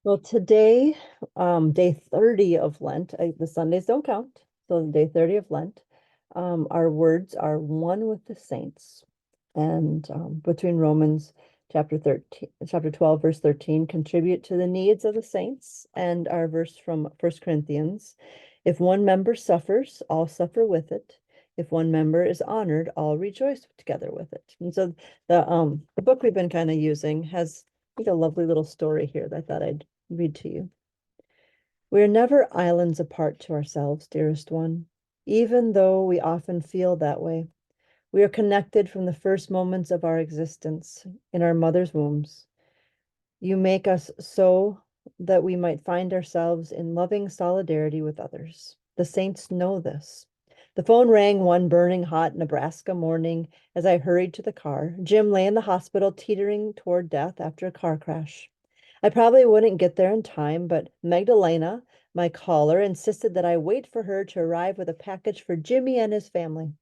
Well, today, day 30 of Lent, the Sundays don't count. So day 30 of Lent, our words are one with the saints. And between Romans chapter 12, verse 13, contribute to the needs of the saints. And our verse from First Corinthians, if one member suffers, all suffer with it. If one member is honored, all rejoice together with it. And so the book we've been kind of using has a lovely little story here that I thought I'd read to you. We are never islands apart to ourselves, dearest one, even though we often feel that way. We are connected from the first moments of our existence in our mother's wombs. You make us so that we might find ourselves in loving solidarity with others. The saints know this. The phone rang one burning hot Nebraska morning as I hurried to the car. Jim lay in the hospital, teetering toward death after a car crash. I probably wouldn't get there in time, but Magdalena, my caller, insisted that I wait for her to arrive with a package for Jimmy and his family.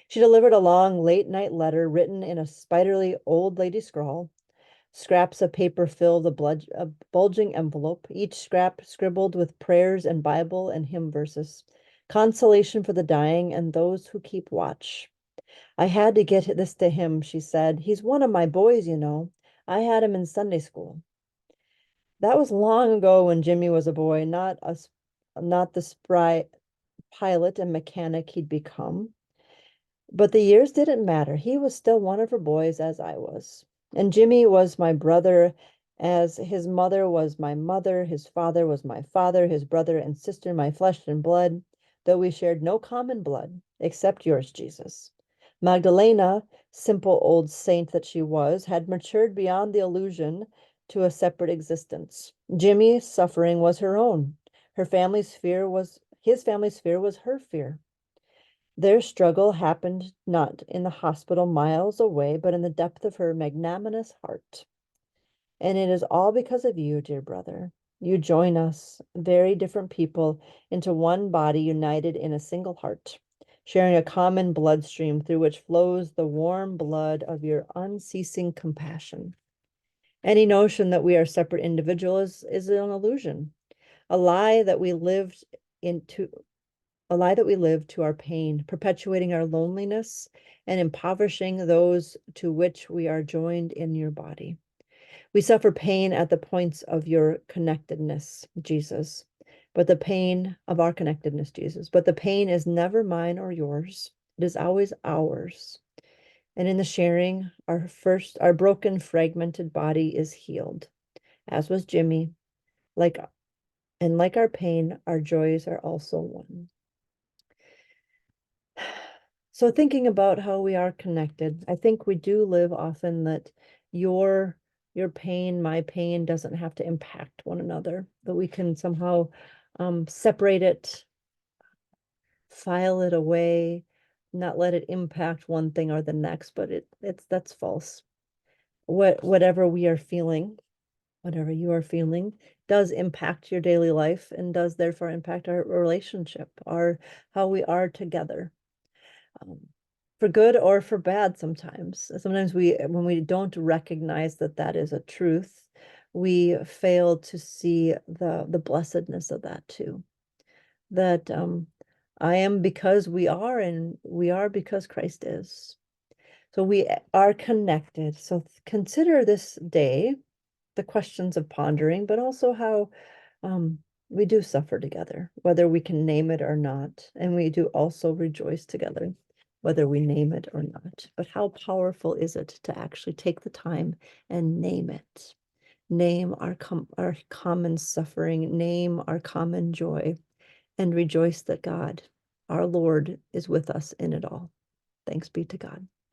She delivered a long late night letter written in a spiderly old lady scrawl. Scraps of paper filled a bulging envelope, each scrap scribbled with prayers and Bible and hymn verses. Consolation for the dying and those who keep watch. I had to get this to him, she said. He's one of my boys, you know. I had him in Sunday school. That was long ago when Jimmy was a boy, not the spry pilot and mechanic he'd become. But the years didn't matter. He was still one of her boys, as I was. And Jimmy was my brother, as his mother was my mother, his father was my father, his brother and sister my flesh and blood, though we shared no common blood, except yours, Jesus. Magdalena, simple old saint that she was, had matured beyond the illusion to a separate existence. Jimmy's suffering was her own. His family's fear was her fear. Their struggle happened not in the hospital miles away, but in the depth of her magnanimous heart. And it is all because of you, dear brother. You join us, very different people, into one body united in a single heart, sharing a common bloodstream through which flows the warm blood of your unceasing compassion. Any notion that we are separate individuals is an illusion, a lie that we lived into a lie that we live to our pain, perpetuating our loneliness and impoverishing those to which we are joined in your body. We suffer pain at the points of your connectedness, Jesus, but the pain of our connectedness, Jesus, but the pain is never mine or yours. It is always ours. And in the sharing, our broken, fragmented body is healed, as was Jimmy. Like like our pain, our joys are also one. So thinking about how we are connected, I think we do live often that your your pain, my pain doesn't have to impact one another, that we can somehow separate it, file it away, not let it impact one thing or the next, but that's false. Whatever we are feeling, whatever you are feeling, does impact your daily life and does therefore impact our relationship, our how we are together. um, for good or for bad sometimes. Sometimes when we don't recognize that that is a truth, we fail to see the blessedness of that too. That I am because we are, and we are because Christ is. So we are connected. So consider this day the questions of pondering, but also how we do suffer together, whether we can name it or not. And we do also rejoice together, whether we name it or not. But how powerful is it to actually take the time and name it? Name our common suffering, name our common joy, and rejoice that God, our Lord, is with us in it all. Thanks be to God.